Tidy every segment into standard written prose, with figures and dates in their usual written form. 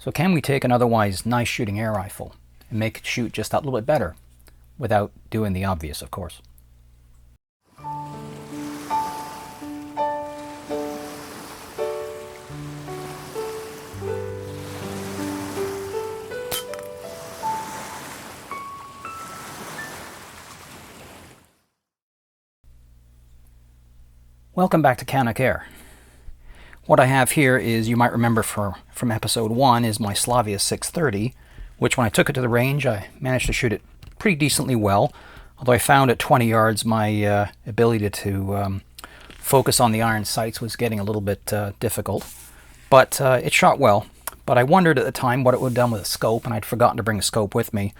So can we take an otherwise nice shooting air rifle and make it shoot just that little bit better without doing the obvious, of course? Welcome back to Canuck Air. What I have here is, you might remember from episode 1, is my Slavia 630, which when I took it to the range I managed to shoot it pretty decently well, although I found at 20 yards my ability to focus on the iron sights was getting a little bit difficult. But it shot well. But I wondered at the time what it would have done with a scope, and I'd forgotten to bring a scope with me.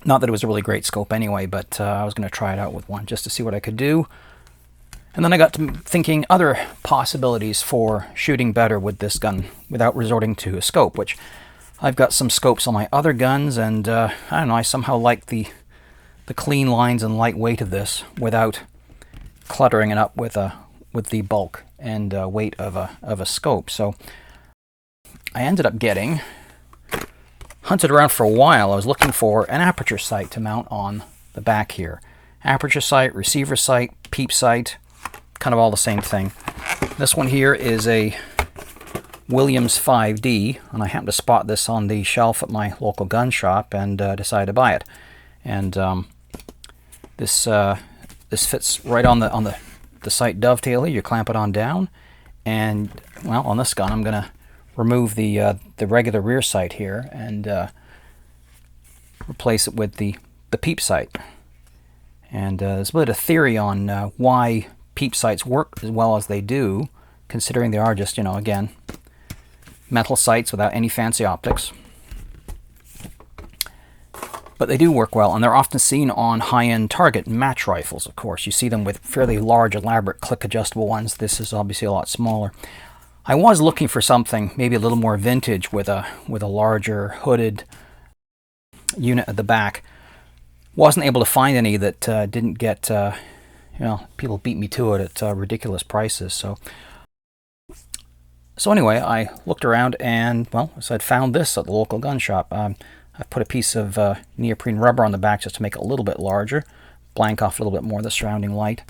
Not that it was a really great scope anyway, but I was going to try it out with one just to see what I could do. And then I got to thinking other possibilities for shooting better with this gun without resorting to a scope, which I've got some scopes on my other guns, and I don't know, I somehow like the clean lines and light weight of this without cluttering it up with the bulk and weight of a scope. So I ended up hunted around for a while. I was looking for an aperture sight to mount on the back here. Aperture sight, receiver sight, peep sight, kind of all the same thing. This one here is a Williams 5D, and I happened to spot this on the shelf at my local gun shop and decided to buy it. And this fits right on the sight dovetail here. You clamp it on down, and well, on this gun I'm going to remove the regular rear sight here and replace it with the peep sight. And there's a bit of theory on why peep sights work as well as they do, considering they are just, again, metal sights without any fancy optics. But they do work well, and they're often seen on high-end target match rifles, of course. You see them with fairly large, elaborate click-adjustable ones. This is obviously a lot smaller. I was looking for something maybe a little more vintage with a larger hooded unit at the back. Wasn't able to find any that didn't get, people beat me to it at ridiculous prices. So anyway, I looked around and, so I'd found this at the local gun shop. I put a piece of neoprene rubber on the back just to make it a little bit larger, blank off a little bit more of the surrounding light.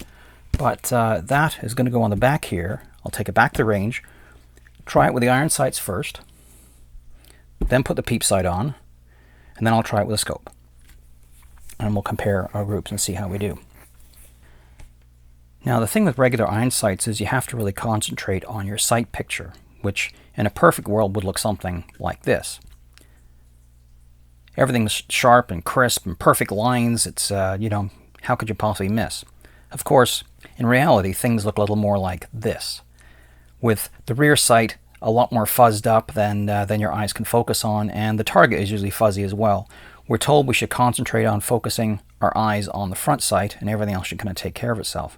But that is going to go on the back here. I'll take it back to the range, try it with the iron sights first, then put the peep sight on, and then I'll try it with a scope. And we'll compare our groups and see how we do. Now, the thing with regular iron sights is you have to really concentrate on your sight picture, which in a perfect world would look something like this. Everything's sharp and crisp and perfect lines. It's, how could you possibly miss? Of course, in reality, things look a little more like this, with the rear sight a lot more fuzzed up than your eyes can focus on, and the target is usually fuzzy as well. We're told we should concentrate on focusing our eyes on the front sight, and everything else should kind of take care of itself.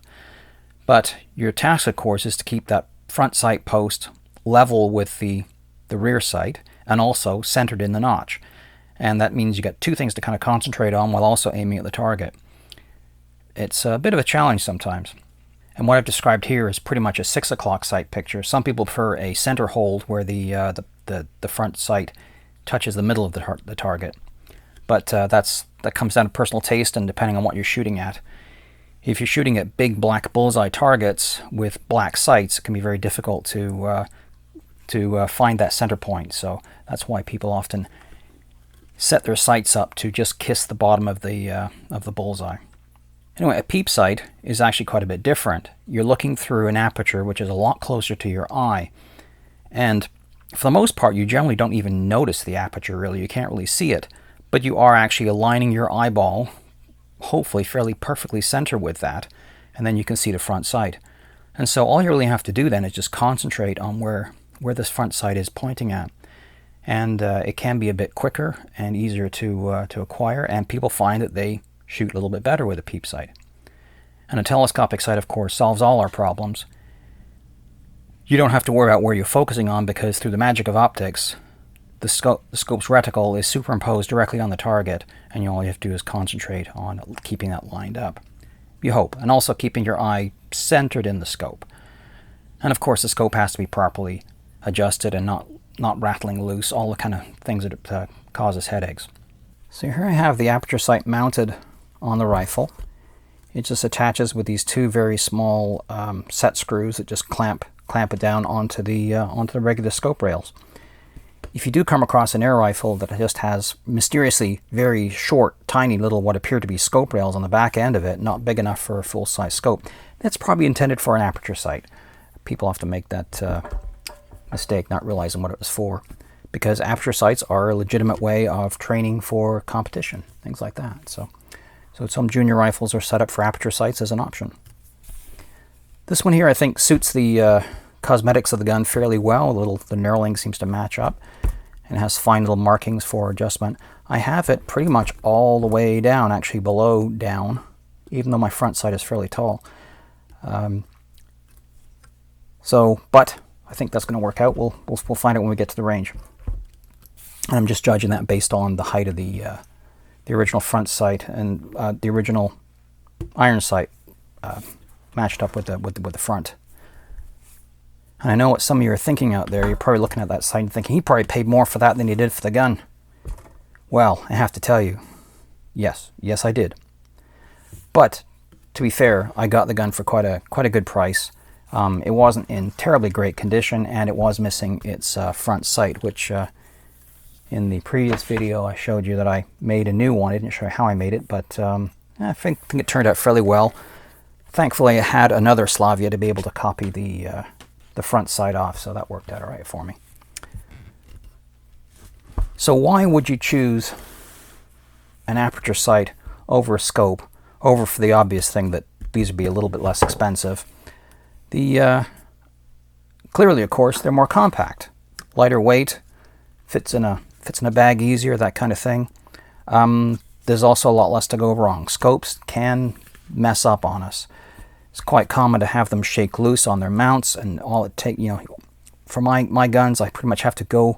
But your task, of course, is to keep that front sight post level with the rear sight and also centered in the notch. And that means you got two things to kind of concentrate on while also aiming at the target. It's a bit of a challenge sometimes. And what I've described here is pretty much a 6 o'clock sight picture. Some people prefer a center hold where the front sight touches the middle of the target. But that comes down to personal taste and depending on what you're shooting at. If you're shooting at big black bullseye targets with black sights, it can be very difficult to find that center point. So that's why people often set their sights up to just kiss the bottom of the bullseye. Anyway, a peep sight is actually quite a bit different. You're looking through an aperture which is a lot closer to your eye. And for the most part, you generally don't even notice the aperture, really. You can't really see it. But you are actually aligning your eyeball, hopefully fairly perfectly center with that, and then you can see the front sight. And so all you really have to do then is just concentrate on where this front sight is pointing at. And it can be a bit quicker and easier to acquire, and people find that they shoot a little bit better with a peep sight. And a telescopic sight, of course, solves all our problems. You don't have to worry about where you're focusing on because through the magic of optics, the scope's reticle is superimposed directly on the target, and all you have to do is concentrate on keeping that lined up. You hope, and also keeping your eye centered in the scope. And of course, the scope has to be properly adjusted and not not rattling loose, all the kind of things that causes headaches. So here I have the aperture sight mounted on the rifle. It just attaches with these two very small set screws that just clamp it down onto the regular scope rails. If you do come across an air rifle that just has mysteriously very short, tiny little what appear to be scope rails on the back end of it, not big enough for a full-size scope, that's probably intended for an aperture sight. People often make that mistake, not realizing what it was for, because aperture sights are a legitimate way of training for competition, things like that. So some junior rifles are set up for aperture sights as an option. This one here I think suits the cosmetics of the gun fairly well. The knurling seems to match up and has fine little markings for adjustment. I have it pretty much all the way down, actually below down, even though my front sight is fairly tall. But I think that's going to work out. We'll find out when we get to the range. And I'm just judging that based on the height of the original front sight and the original iron sight matched up with the front. And I know what some of you are thinking out there. You're probably looking at that sight and thinking, he probably paid more for that than he did for the gun. Well, I have to tell you, yes I did. But to be fair, I got the gun for quite a good price. It wasn't in terribly great condition, and it was missing its front sight, which in the previous video I showed you that I made a new one. I didn't show you how I made it, but I think it turned out fairly well. Thankfully, I had another Slavia to be able to copy the front sight off, so that worked out all right for me. So why would you choose an aperture sight over a scope, over for the obvious thing that these would be a little bit less expensive? Clearly, of course, they're more compact, lighter weight, fits in a bag easier, that kind of thing. There's also a lot less to go wrong. Scopes can mess up on us. It's quite common to have them shake loose on their mounts, and all it takes, for my guns, I pretty much have to go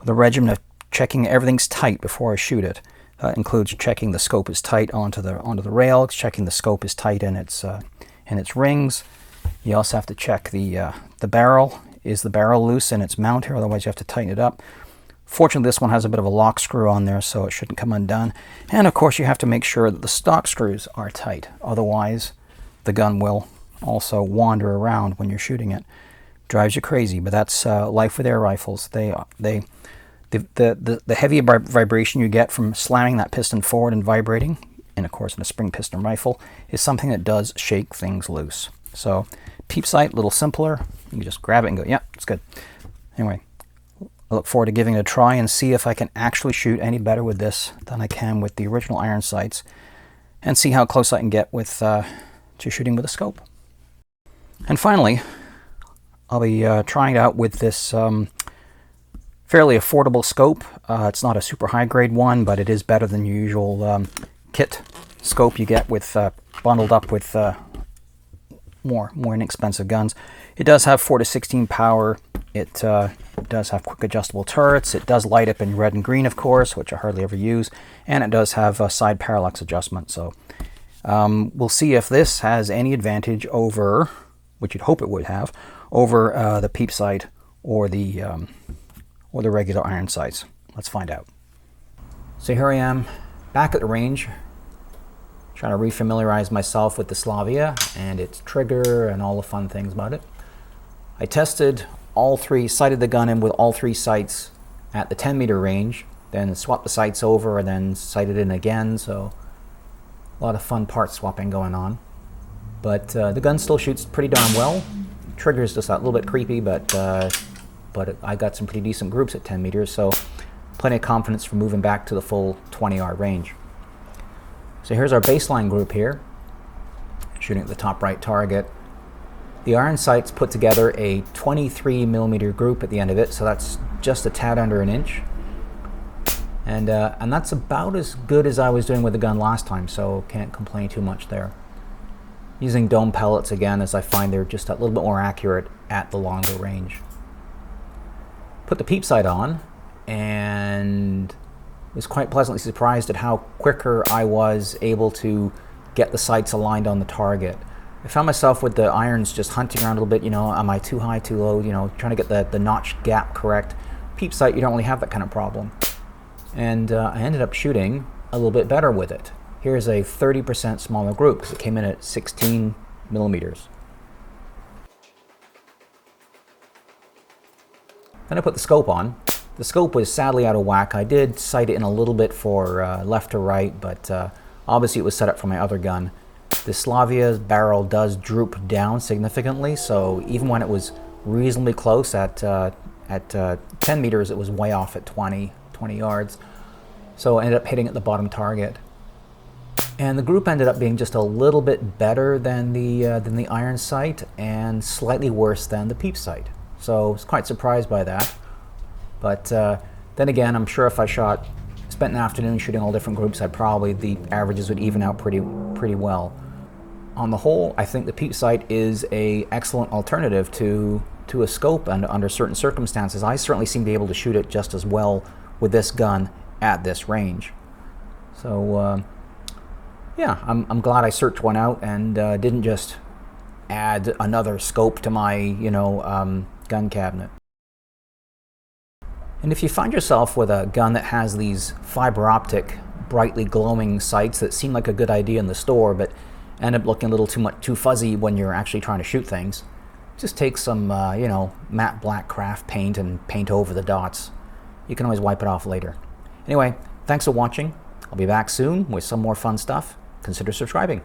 the regimen of checking everything's tight before I shoot it. That includes checking the scope is tight onto the rail, checking the scope is tight in its rings. You also have to check the barrel. Is the barrel loose in its mount here? Otherwise, you have to tighten it up. Fortunately, this one has a bit of a lock screw on there, so it shouldn't come undone. And of course, you have to make sure that the stock screws are tight. Otherwise, the gun will also wander around when you're shooting it. Drives you crazy, but that's life with air rifles. The heavy vibration you get from slamming that piston forward and vibrating, and of course in a spring piston rifle, is something that does shake things loose. So peep sight, a little simpler. You can just grab it and go, yeah, it's good. Anyway, I look forward to giving it a try and see if I can actually shoot any better with this than I can with the original iron sights, and see how close I can get with to shooting with a scope. And finally, I'll be trying it out with this fairly affordable scope. It's not a super high grade one, but it is better than your usual kit scope you get with bundled up with more inexpensive guns. It does have 4-16 power. It does have quick adjustable turrets. It does light up in red and green, of course, which I hardly ever use, and it does have a side parallax adjustment. So we'll see if this has any advantage over, which you'd hope it would have, over the peep sight or the regular iron sights. Let's find out. So here I am back at the range, trying to refamiliarize myself with the Slavia and its trigger and all the fun things about it. I tested all three, sighted the gun in with all three sights at the 10-meter range, then swapped the sights over and then sighted in again, so a lot of fun part swapping going on. But the gun still shoots pretty darn well. The trigger is just a little bit creepy, but I got some pretty decent groups at 10 meters, so plenty of confidence for moving back to the full 20-yard range. So here's our baseline group here, shooting at the top right target. The iron sights put together a 23mm group at the end of it, so that's just a tad under an inch. And that's about as good as I was doing with the gun last time, so can't complain too much there. Using dome pellets again, as I find they're just a little bit more accurate at the longer range. Put the peep sight on, and was quite pleasantly surprised at how quicker I was able to get the sights aligned on the target. I found myself with the irons just hunting around a little bit, am I too high, too low, trying to get the notch gap correct, peep sight, you don't really have that kind of problem. And I ended up shooting a little bit better with it. Here's a 30% smaller group because it came in at 16 millimeters. Then I put the scope on. The scope was sadly out of whack. I did sight it in a little bit for left to right, but obviously it was set up for my other gun. The Slavia's barrel does droop down significantly, so even when it was reasonably close at 10 meters, it was way off at 20 yards. So I ended up hitting at the bottom target. And the group ended up being just a little bit better than the iron sight and slightly worse than the peep sight. So I was quite surprised by that. But then again, I'm sure if I spent an afternoon shooting all different groups, the averages would even out pretty well. On the whole, I think the peep sight is an excellent alternative to a scope, and under certain circumstances, I certainly seem to be able to shoot it just as well with this gun at this range. So yeah, I'm glad I searched one out and didn't just add another scope to my gun cabinet. And if you find yourself with a gun that has these fiber optic, brightly glowing sights that seem like a good idea in the store, but end up looking a little too fuzzy when you're actually trying to shoot things, just take some matte black craft paint and paint over the dots. You can always wipe it off later. Anyway, thanks for watching. I'll be back soon with some more fun stuff. Consider subscribing.